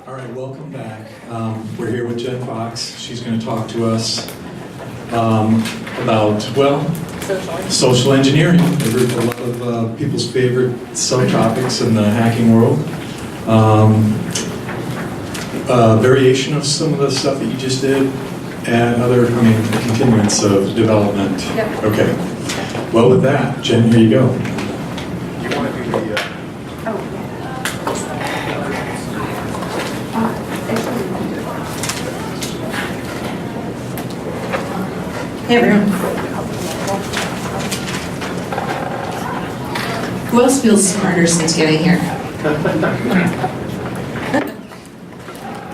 All right, welcome back. We're here with Jen Fox. She's going to talk to us about, well, social engineering. A lot of people's favorite subtopics in the hacking world. Variation of some of the stuff that you just did, and other, a continuance of development. Yep. Okay. Well, with that, Jen, here you go. You want to do the... Hey everyone. Who else feels smarter since getting here?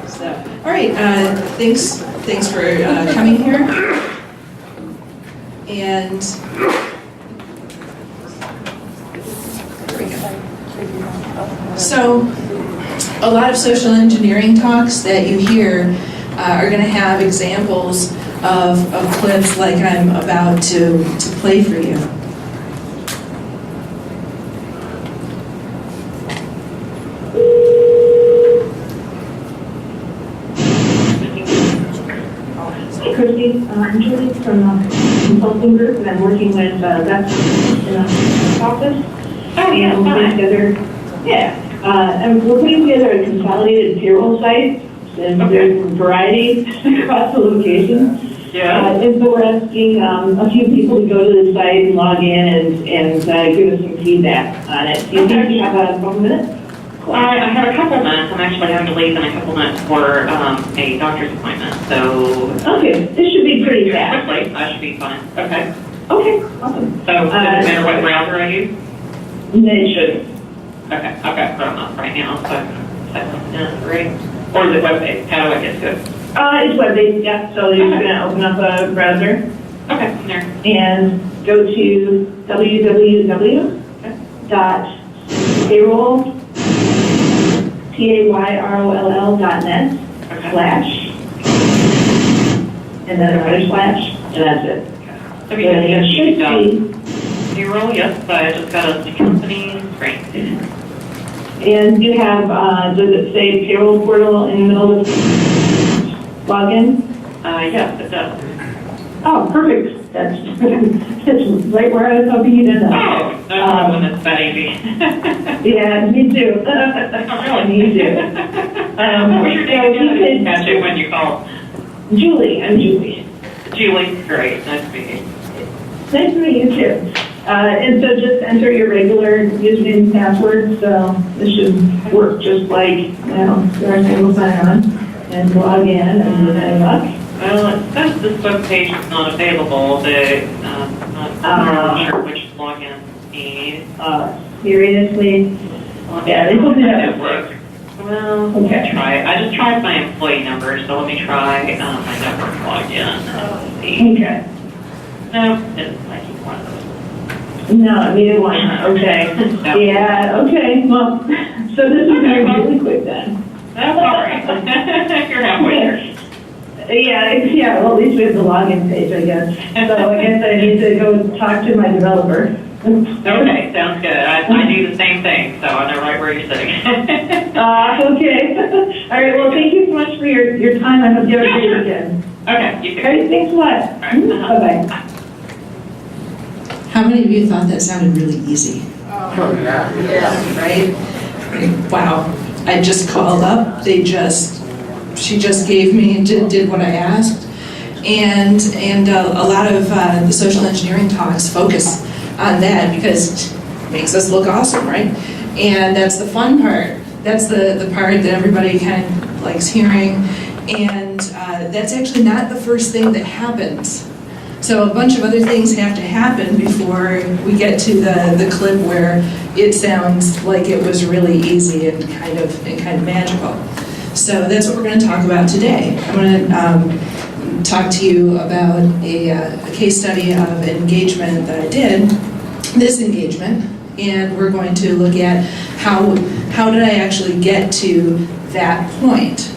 So, all right. Thanks for coming here. And there we go. So, a lot of social engineering talks that you hear are going to have examples of clips like I'm about to play for you. Christy, I'm Julie from the consulting group, and I'm working with Beth in the office. And we're putting together, and we're putting together a consolidated payroll site, and there's a variety across the locations. And so we're asking a few people to go to the site and log in and give us some feedback on it. Do you think you have a couple minutes? I have a couple minutes. I'm actually having to leave in a couple minutes for a doctor's appointment, so... Okay, this should be pretty fast. Quickly, I should be fine. Okay. Okay, awesome. So, does it matter what browser I use? It shouldn't. Okay, I've got Chrome up right now, so... Great. Or is it web-based? How do I get to it? It's web-based, yeah. So you're just going to open up a browser. Okay, there. And go to www.payroll, payroll.net / and then another slash, and that's it. So it should be. Payroll, yes, I just got a company screen. And you have, does it say payroll portal in the middle of login? Yes, it does. Oh, perfect. That's right where I was hoping you'd end up. Oh, no problem, it's that easy. Yeah, me too. Me too. What's your name? I didn't catch it when you called. Julie, I'm Julie. Julie, great, nice to meet you. Nice to meet you too. And so just enter your regular username and password. So this should work just like, your single sign-on and log in and with any luck. Well, it says this web page is not available. I'm not sure which login need. Seriously? Yeah, they told me that would work. Well, Okay. try it. I just tried my employee number, so let me try my network login. Let's see. Okay. No, it doesn't like you one of those. No, neither one. Okay. No. Yeah, okay. Well, so this is going to be really quick then. That's all right. You're halfway there. Yeah, well, at least we have the login page, I guess. So I guess I need to go talk to my developer. Okay, sounds good. I do the same thing, so I know right where you're sitting. Okay. All right, well, thank you so much for your time. I hope you have a great weekend. Okay, you too. All right, thanks a lot. All right. Bye-bye. How many of you thought that sounded really easy? Oh, yeah. Yeah. Right? Wow. I just called up. She just gave me, did what I asked. And a lot of the social engineering talks focus on that because it makes us look awesome, right? And that's the fun part. That's the part that everybody kind of likes hearing. And that's actually not the first thing that happens. So a bunch of other things have to happen before we get to the clip where it sounds like it was really easy and kind of magical. So that's what we're going to talk about today. I'm going to talk to you about a case study of engagement that I did, this engagement, and we're going to look at how did I actually get to that point.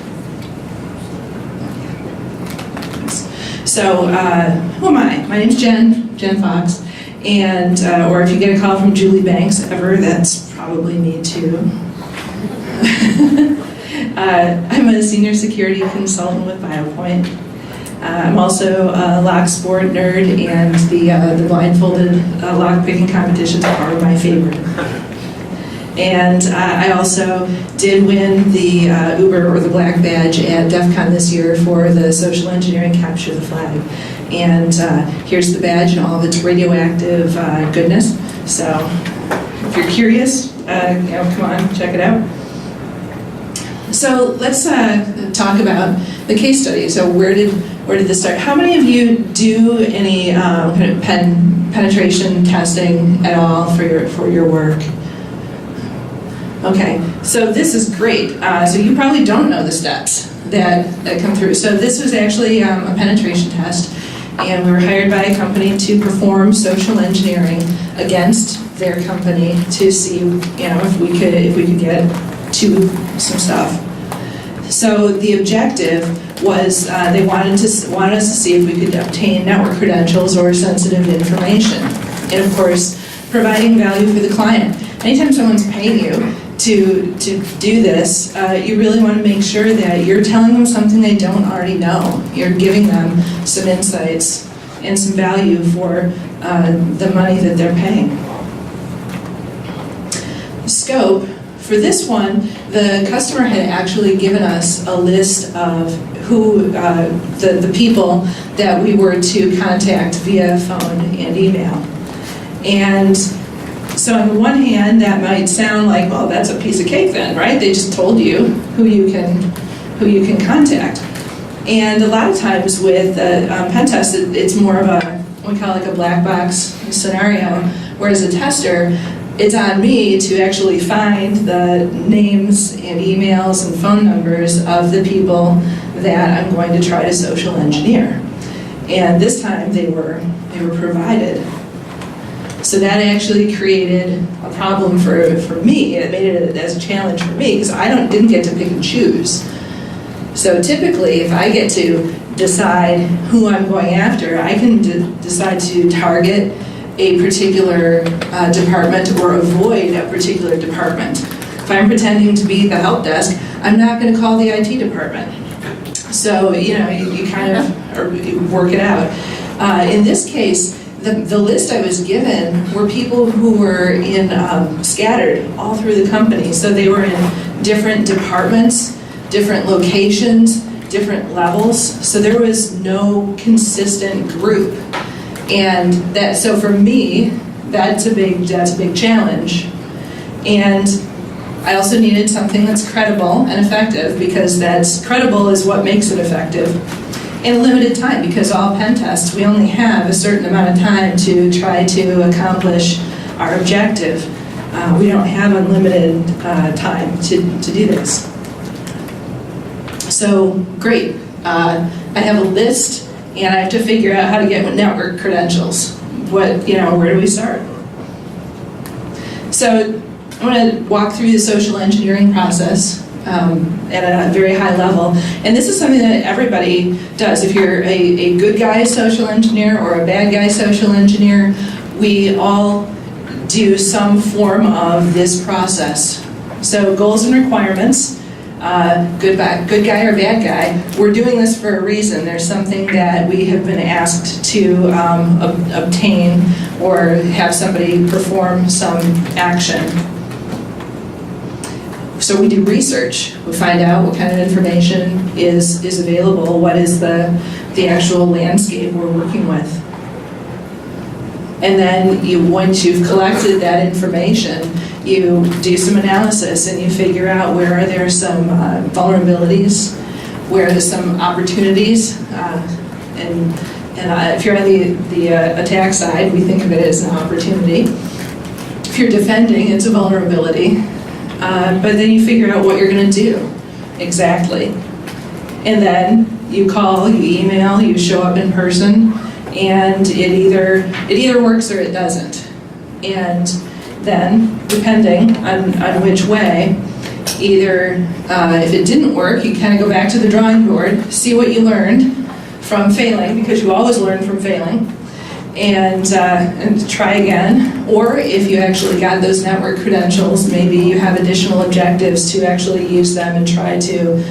So who am I? My name's Jen Fox, and or if you get a call from Julie Banks ever, that's probably me too. I'm a senior security consultant with VioPoint. I'm also a lock sport nerd, and the blindfolded lock picking competitions are part of my favorite. And I also did win the Uber or the Black Badge at DEF CON this year for the social engineering capture the flag. And here's the badge and all of its radioactive goodness. So if you're curious, come on, check it out. So let's talk about the case study. So where did this start? How many of you do any kind of penetration testing at all for your work? Okay, so this is great. So you probably don't know the steps that come through. So this was actually a penetration test, and we were hired by a company to perform social engineering against their company to see, if we could get to some stuff. So the objective was they wanted us to see if we could obtain network credentials or sensitive information, and of course, providing value for the client. Anytime someone's paying you to do this, you really want to make sure that you're telling them something they don't already know. You're giving them some insights and some value for the money that they're paying. Scope. For this one, the customer had actually given us a list of who the people that we were to contact via phone and email. And so on the one hand, that might sound like, well, that's a piece of cake then, right? They just told you who you can contact. And a lot of times with pen tests, it's more of what we call like a black box scenario, whereas a tester, it's on me to actually find the names and emails and phone numbers of the people that I'm going to try to social engineer. And this time they were provided. So that actually created a problem for me. It made it as a challenge for me because I didn't get to pick and choose. So typically, if I get to decide who I'm going after, I can decide to target a particular department or avoid a particular department. If I'm pretending to be the help desk, I'm not going to call the IT department. So, you kind of work it out. In this case, the list I was given were people who were scattered all through the company. So they were in different departments, different locations, different levels. So there was no consistent group. And so for me, that's a big challenge. And I also needed something that's credible and effective, because that's credible is what makes it effective. In a limited time, because all pen tests, we only have a certain amount of time to try to accomplish our objective. We don't have unlimited time to do this. So great, I have a list. And I have to figure out how to get network credentials. Where do we start? So I'm going to walk through the social engineering process at a very high level. And this is something that everybody does. If you're a good guy social engineer or a bad guy social engineer, we all do some form of this process. So goals and requirements. Good guy or bad guy, we're doing this for a reason. There's something that we have been asked to obtain or have somebody perform some action. So we do research. We find out what kind of information is available, what is the actual landscape we're working with. And then once you've collected that information, you do some analysis and you figure out where are there some vulnerabilities, where there's some opportunities, and if you're on the attack side, we think of it as an opportunity. If you're defending, it's a vulnerability. But then you figure out what you're going to do exactly, and then you call, you email, you show up in person, and it either works or it doesn't. And then, depending on which way, either if it didn't work, you kind of go back to the drawing board, see what you learned from failing, because you always learn from failing, and try again. Or if you actually got those network credentials, maybe you have additional objectives to actually use them and try to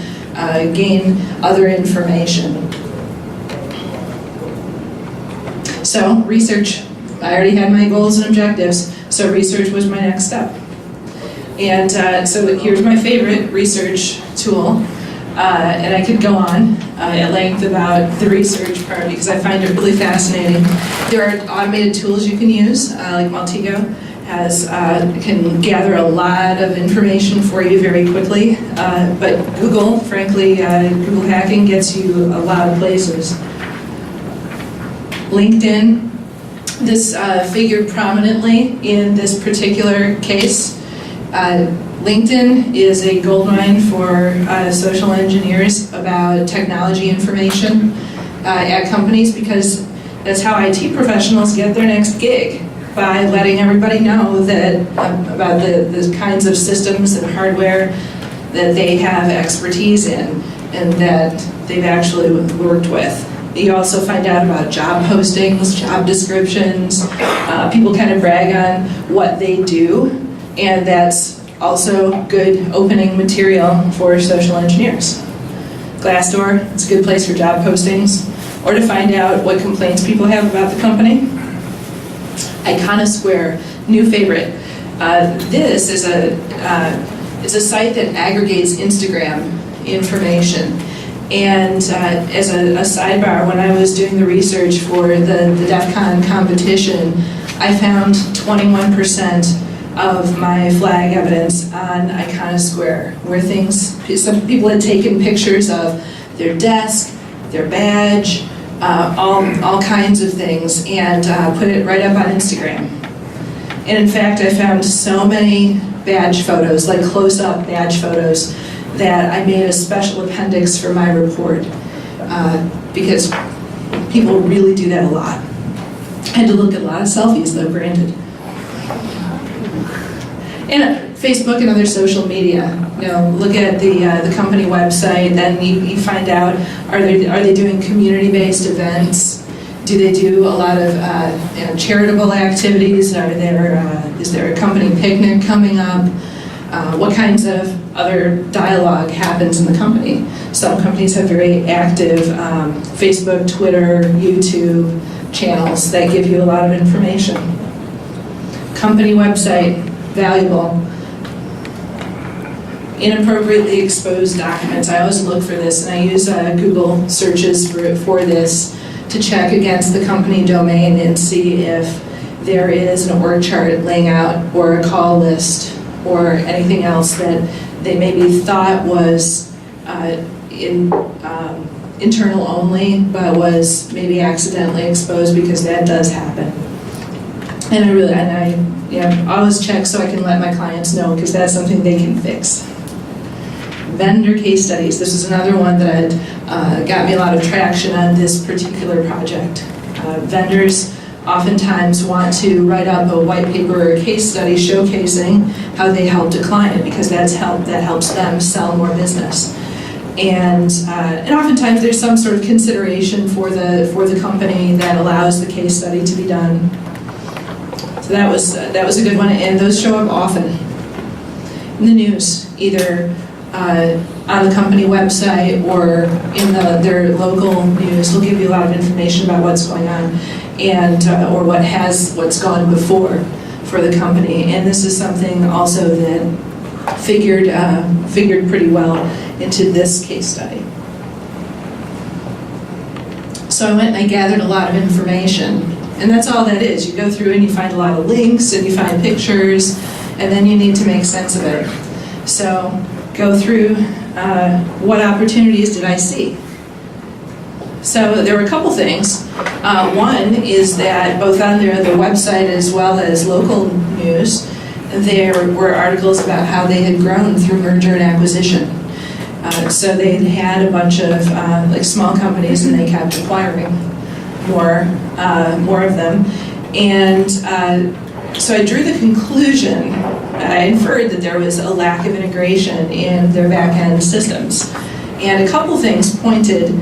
gain other information. So research, I already had my goals and objectives, so research was my next step. And so here's my favorite research tool, and I could go on at length about the research part because I find it really fascinating. There are automated tools you can use, like Maltigo can gather a lot of information for you very quickly, but Google, frankly, Google hacking gets you a lot of places. LinkedIn, this figured prominently in this particular case. LinkedIn is a goldmine for social engineers about technology information at companies because that's how IT professionals get their next gig, by letting everybody know that about the kinds of systems and hardware that they have expertise in and that they've actually worked with. You also find out about job postings, job descriptions. People kind of brag on what they do, and that's also good opening material for social engineers. Glassdoor, it's a good place for job postings, or to find out what complaints people have about the company. Iconosquare, new favorite. This is it's a site that aggregates Instagram information. And as a sidebar, when I was doing the research for the DEF CON competition, I found 21% of my flag evidence on Iconosquare, where some people had taken pictures of their desk, their badge, all kinds of things, and put it right up on Instagram. And in fact, I found so many badge photos, like close-up badge photos, that I made a special appendix for my report, because people really do that a lot. I had to look at a lot of selfies, though, granted. And Facebook and other social media, look at the company website, then you find out, are they doing community-based events? Do they do a lot of charitable activities? Is there a company picnic coming up? What kinds of other dialogue happens in the company? Some companies have very active Facebook, Twitter, YouTube channels that give you a lot of information. Company website, valuable. Inappropriately exposed documents. I always look for this, and I use Google searches for this to check against the company domain and see if there is an org chart laying out or a call list or anything else that they maybe thought was internal only, but was maybe accidentally exposed, because that does happen. And I always check so I can let my clients know, because that's something they can fix. Vendor case studies. This is another one that got me a lot of traction on this particular project. Vendors oftentimes want to write up a white paper or a case study showcasing how they helped a client, because that helps them sell more business. And oftentimes there's some sort of consideration for the company that allows the case study to be done. So that was a good one, and those show up often in the news, either on the company website or in their local news. They'll give you a lot of information about what's going on and or what's gone before for the company. And this is something also that figured pretty well into this case study. So I went and I gathered a lot of information, and that's all that is. You go through and you find a lot of links and you find pictures, and then you need to make sense of it. So go through what opportunities did I see. So there were a couple things. One is that both on their website as well as local news, there were articles about how they had grown through merger and acquisition. So they had a bunch of small companies, and they kept acquiring more of them. And so I drew the conclusion, I inferred that there was a lack of integration in their back-end systems. And a couple things pointed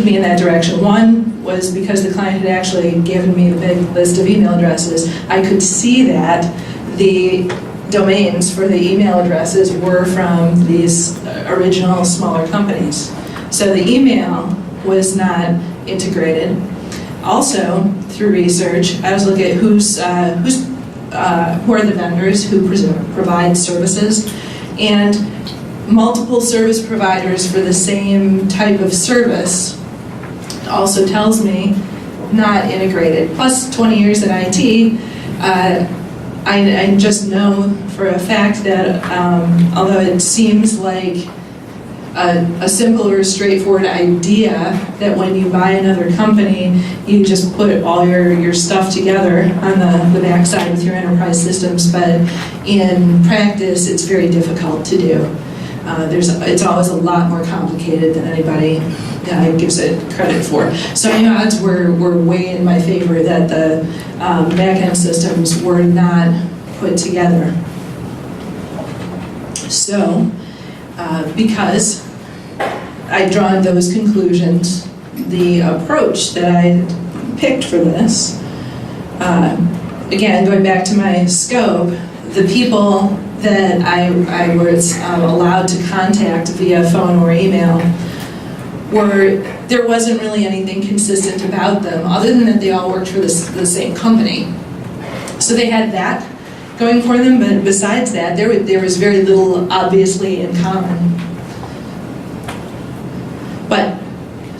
me in that direction. One was because the client had actually given me the big list of email addresses. I could see that the domains for the email addresses were from these original smaller companies. So the email was not integrated. Also, through research, I was looking at who are the vendors who provide services, and multiple service providers for the same type of service also tells me not integrated. Plus 20 years in IT, I just know for a fact that although it seems like a simple or straightforward idea that when you buy another company, you just put all your stuff together on the backside with your enterprise systems, but in practice, it's very difficult to do. It's always a lot more complicated than anybody gives it credit for. So I know odds were way in my favor that the back-end systems were not put together. So, because I'd drawn those conclusions, the approach that I picked for this, again, going back to my scope, the people that I was allowed to contact via phone or email there wasn't really anything consistent about them, other than that they all worked for the same company. So they had that going for them, but besides that, there was very little obviously in common. But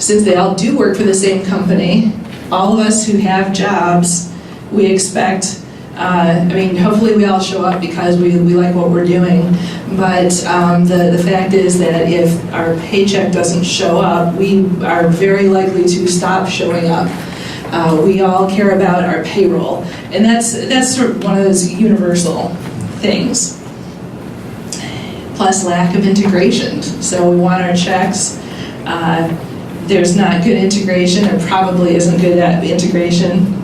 since they all do work for the same company, all of us who have jobs, we expect, hopefully we all show up because we like what we're doing, but the fact is that if our paycheck doesn't show up, we are very likely to stop showing up. We all care about our payroll, and that's sort of one of those universal things. Plus lack of integration. So we want our checks. There's not good integration, and probably isn't good at integration.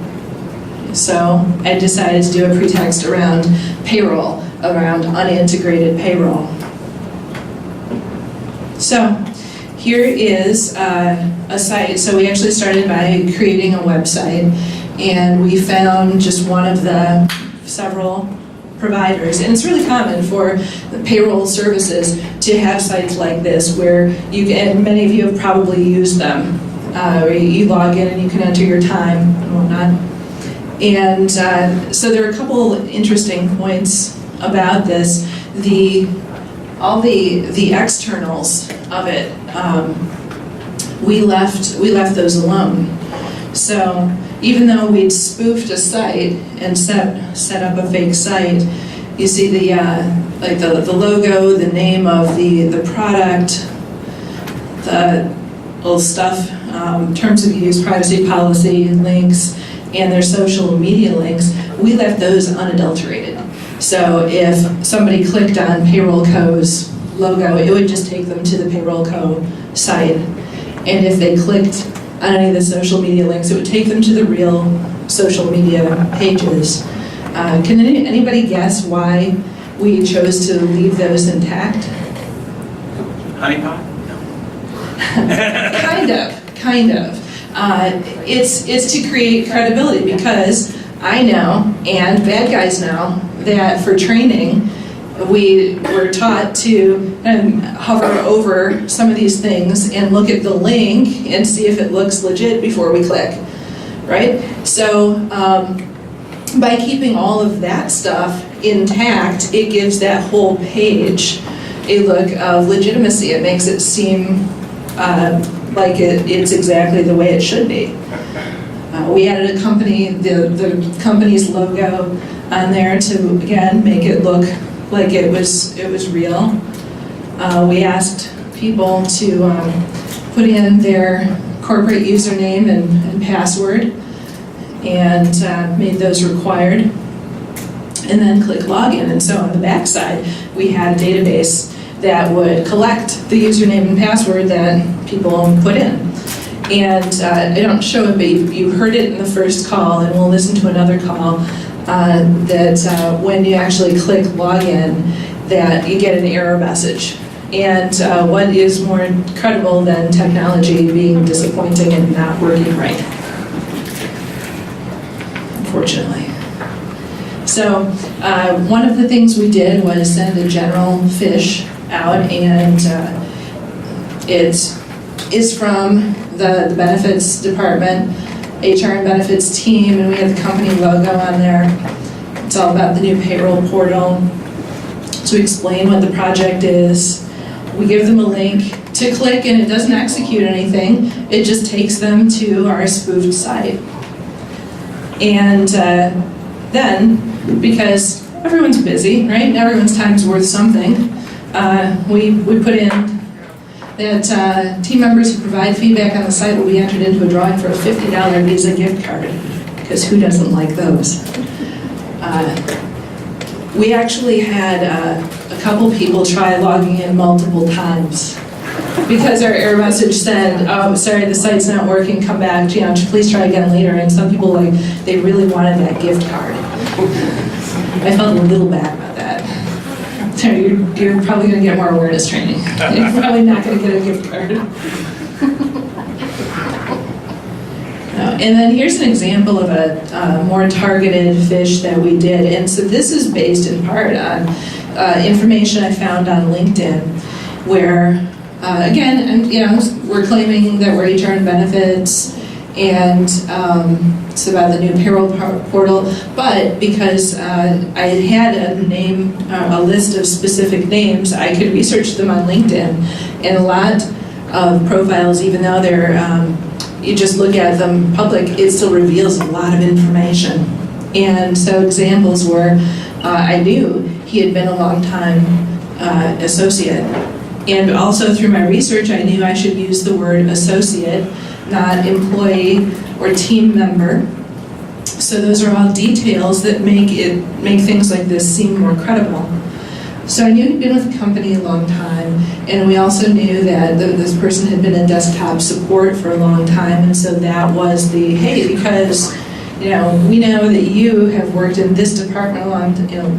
So I decided to do a pretext around payroll, around unintegrated payroll. So here is a site. So we actually started by creating a website, and we found just one of the several providers. And it's really common for the payroll services to have sites like this where and many of you have probably used them, where you log in and you can enter your time and whatnot. And so there are a couple interesting points about this. All the externals of it, we left those alone. So even though we'd spoofed a site and set up a fake site, you see the logo, the name of the product, the little stuff, terms of use, privacy policy, links, and their social media links, we left those unadulterated. So if somebody clicked on Payroll Co.'s logo, it would just take them to the Payroll Co. site. And if they clicked on any of the social media links, it would take them to the real social media pages. Can anybody guess why we chose to leave those intact? Honeypot? Kind of. It's to create credibility, because I know, and bad guys know, that for training, we were taught to hover over some of these things and look at the link and see if it looks legit before we click, right? So by keeping all of that stuff intact, it gives that whole page a look of legitimacy. It makes it seem like it's exactly the way it should be. We added the company's logo on there to, again, make it look like it was real. We asked people to put in their corporate username and password, and made those required, and then click login. And so on the back side, we had a database that would collect the username and password that people put in. And I don't show it, but you heard it in the first call, and we'll listen to another call, that when you actually click login, that you get an error message. And what is more credible than technology being disappointing and not working right? unfortunately. So one of the things we did was send a general fish out, and it is from the benefits department, HR and benefits team, and we have the company logo on there. It's all about the new payroll portal. So we explain what the project is. We give them a link to click, and it doesn't execute anything. It just takes them to our spoofed site. And then, because everyone's busy, right? Everyone's time is worth something. We put in that team members who provide feedback on the site will be entered into a drawing for a $50 Visa gift card, because who doesn't like those? We actually had a couple people try logging in multiple times because our error message said, "Oh, sorry, the site's not working. Come back. Please try again later." And some people they really wanted that gift card. I felt a little bad about that. So you're probably going to get more awareness training. You're probably not going to get a gift card. And then here's an example of a more targeted fish that we did. And so this is based in part on information I found on LinkedIn, where, again, we're claiming that we're HR and benefits, and it's about the new payroll portal. But because I had a list of specific names, I could research them on LinkedIn, and a lot of profiles, even though they're you just look at them public, it still reveals a lot of information. And so examples were, I knew he had been a long time associate. And also through my research, I knew I should use the word associate, not employee or team member. So those are all details that make things like this seem more credible. So I knew he'd been with the company a long time, and we also knew that this person had been in desktop support for a long time, and so that was the, hey, because we know that you have worked in this department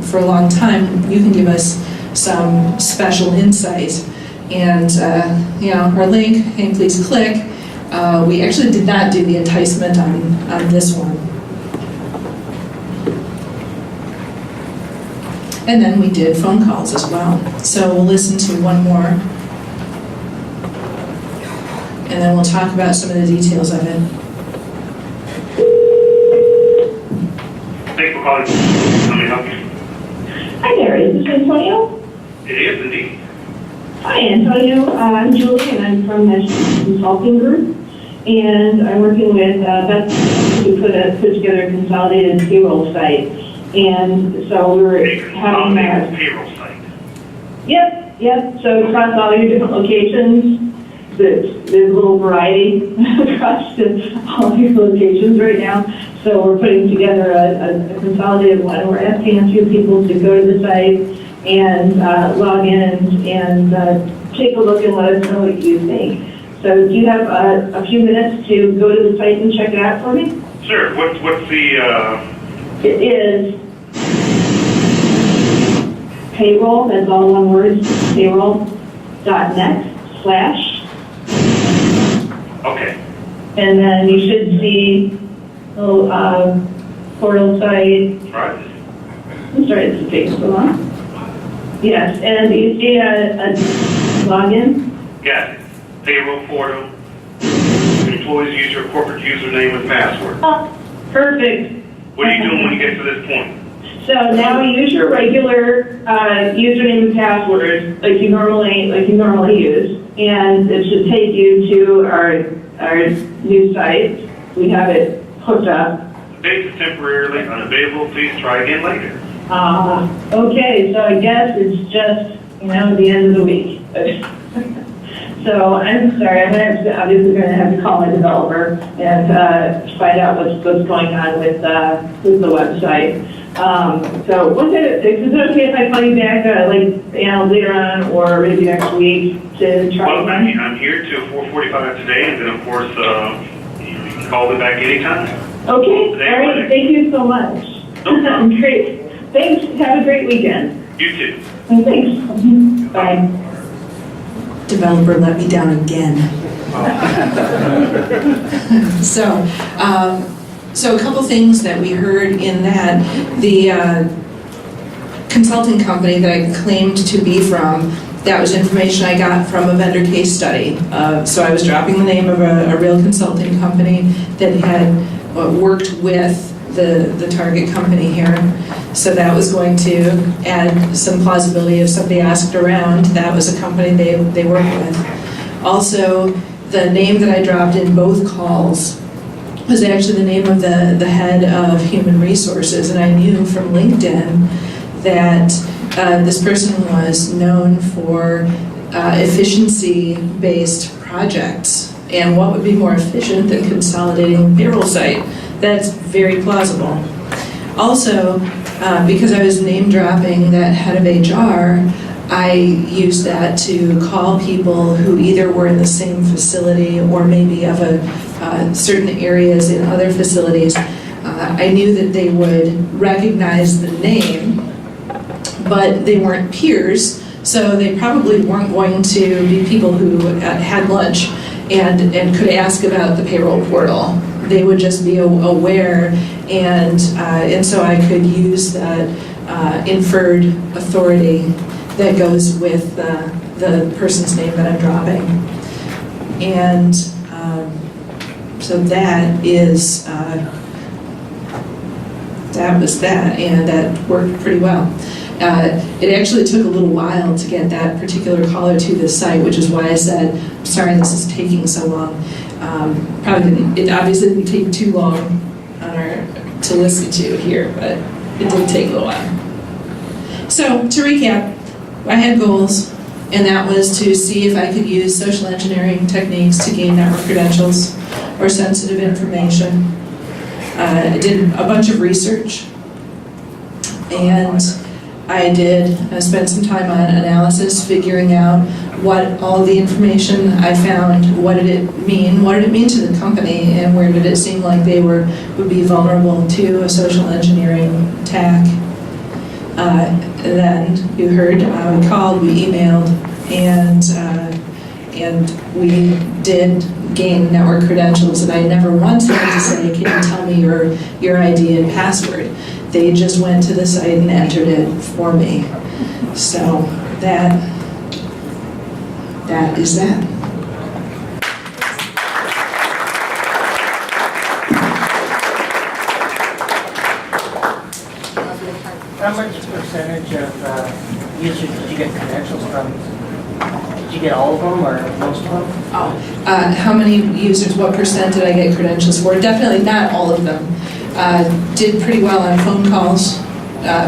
for a long time, you can give us some special insight. And our link, hey, please click. We actually did not do the enticement on this one. And then we did phone calls as well. So we'll listen to one more. And then we'll talk about some of the details of it. Thanks for calling. How may I help you? Hi there, is this Antonio? It is indeed. Hi Antonio, I'm Julie and I'm from the consulting group. And I'm working with Beth to put together a consolidated payroll site. And so we were having that. Payroll site. Yep. So across all your different locations, there's a little variety across all your locations right now. So we're putting together a consolidated one. We're asking a few people to go to the site and log in and take a look and let us know what you think. So do you have a few minutes to go to the site and check it out for me? Sure. What's the? It is payroll, that's all one word, payroll.net/. Okay. And then you should see a little portal site. Right. I'm sorry, this is taking so long. Yes, and you see a login. Got it. Payroll portal. Employees use your corporate username and password. Oh, perfect. What are you doing when you get to this point? So now use your regular username and password like you normally use, and it should take you to our new site. We have it hooked up. The date is temporarily unavailable. Please try again later. Okay, so I guess it's just the end of the week. So I'm sorry, obviously going to have to call my developer and find out what's going on with the website. So is it okay if I call you back later on or maybe next week to try Well, again? I'm here till 4:45 today, and then of course you can call me back anytime. Okay, all right, thank you so much. No problem. Great. Thanks, have a great weekend. You too. Thanks. Bye. Developer let me down again. So So a couple things that we heard in that, the consulting company that I claimed to be from, that was information I got from a vendor case study. So I was dropping the name of a real consulting company that had worked with the target company here. So that was going to add some plausibility if somebody asked around. That was a company they work with. Also, the name that I dropped in both calls was actually the name of the head of human resources, and I knew from LinkedIn that this person was known for efficiency-based projects. And what would be more efficient than consolidating a payroll site? That's very plausible. Also, because I was name dropping that head of HR, I used that to call people who either were in the same facility or maybe of certain areas in other facilities. I knew that they would recognize the name, but they weren't peers, so they probably weren't going to be people who had lunch and could ask about the payroll portal. They would just be aware, and so I could use that inferred authority that goes with the person's name that I'm dropping. And so that is, that was that, and that worked pretty well. It actually took a little while to get that particular caller to the site, which is why I said, sorry, this is taking so long. It obviously didn't take too long to listen to here, but it did take a little while. So to recap, I had goals, and that was to see if I could use social engineering techniques to gain network credentials or sensitive information. I did a bunch of research, and I spent some time on analysis, figuring out what all the information I found, what did it mean to the company, and where did it seem like they would be vulnerable to a social engineering attack. Then you heard, we called, we emailed, and we did gain network credentials, and I never once had to say, can you tell me your ID and password? They just went to the site and entered it for me. So that is that. How much percentage of users did you get credentials from? Did you get all of them or most of them? How many users, what percent did I get credentials for? Definitely not all of them. Did pretty well on phone calls.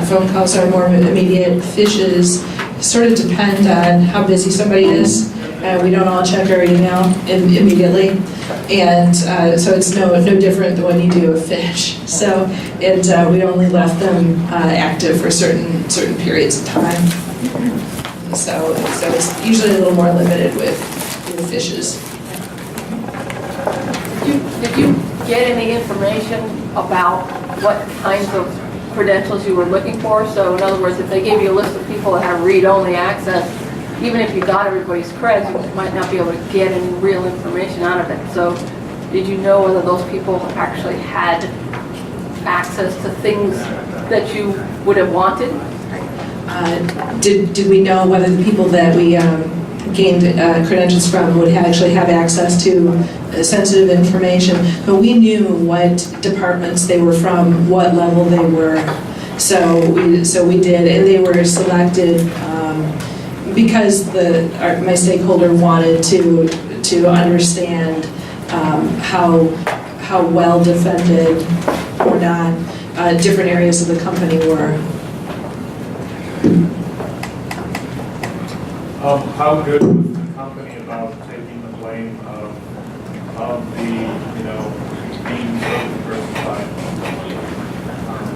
Phone calls are more immediate. Fishes sort of depend on how busy somebody is. We don't all check our email immediately, and so it's no different than when you do a fish. So we only left them active for certain periods of time. So it's usually a little more limited with fishes. Did you get any information about what kinds of credentials you were looking for? So in other words, if they gave you a list of people that have read-only access, even if you got everybody's creds, you might not be able to get any real information out of it. So did you know whether those people actually had access to things that you would have wanted? Did we know whether the people that we gained credentials from would actually have access to sensitive information? But we knew what departments they were from, what level they were. So we did, and they were selected because my stakeholder wanted to understand how well defended or not different areas of the company were. How good was the company about taking the blame of the, being diversified?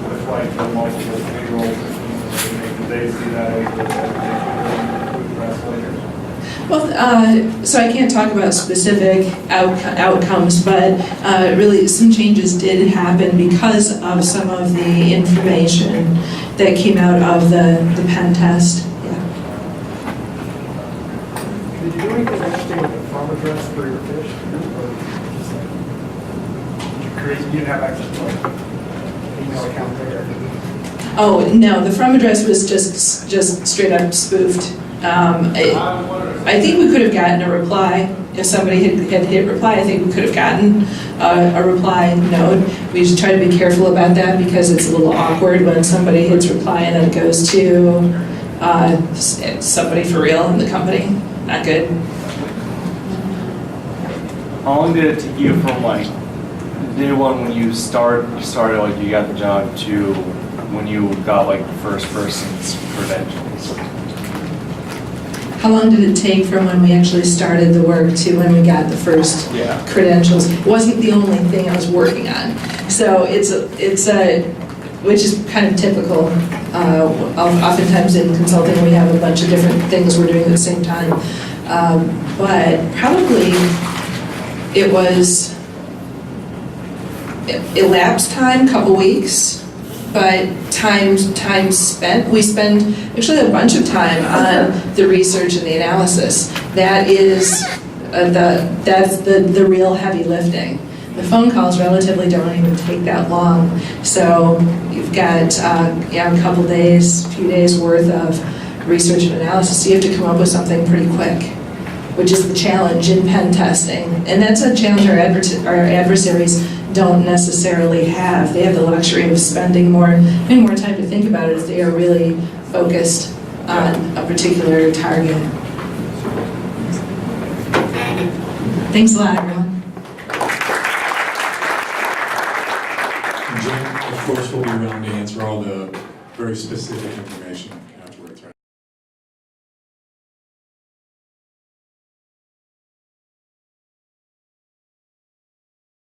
With like the multiple payroll systems, did they see that as a quick press later? Well, so I can't talk about specific outcomes, but really some changes did happen because of some of the information that came out of the pen test. Did you do anything interesting with the farm address for your fish? Did you reason you didn't have access to like email account there? Oh, no, the from address was just straight up spoofed. I think we could have gotten a reply. If somebody had hit reply, I think we could have gotten a reply note. We just try to be careful about that because it's a little awkward when somebody hits reply and then it goes to somebody for real in the company. Not good. How long did it take you from like day one when you started like you got the job to when you got like the first person's credentials? How long did it take from when we actually started the work to when we got the first Yeah. credentials? It wasn't the only thing I was working on. So it's which is kind of typical. Oftentimes in consulting we have a bunch of different things we're doing at the same time. But probably it was elapsed time, couple weeks. But time spent, we spend actually a bunch of time on the research and the analysis. That is that's the real heavy lifting. The phone calls relatively don't even take that long. So you've got a couple days, a few days worth of research and analysis. So you have to come up with something pretty quick, which is the challenge in pen testing. And that's a challenge our adversaries don't necessarily have. They have the luxury of spending more time to think about it if they are really focused on a particular target. Thanks a lot, everyone. And Jen, of course, will be around to answer all the very specific information.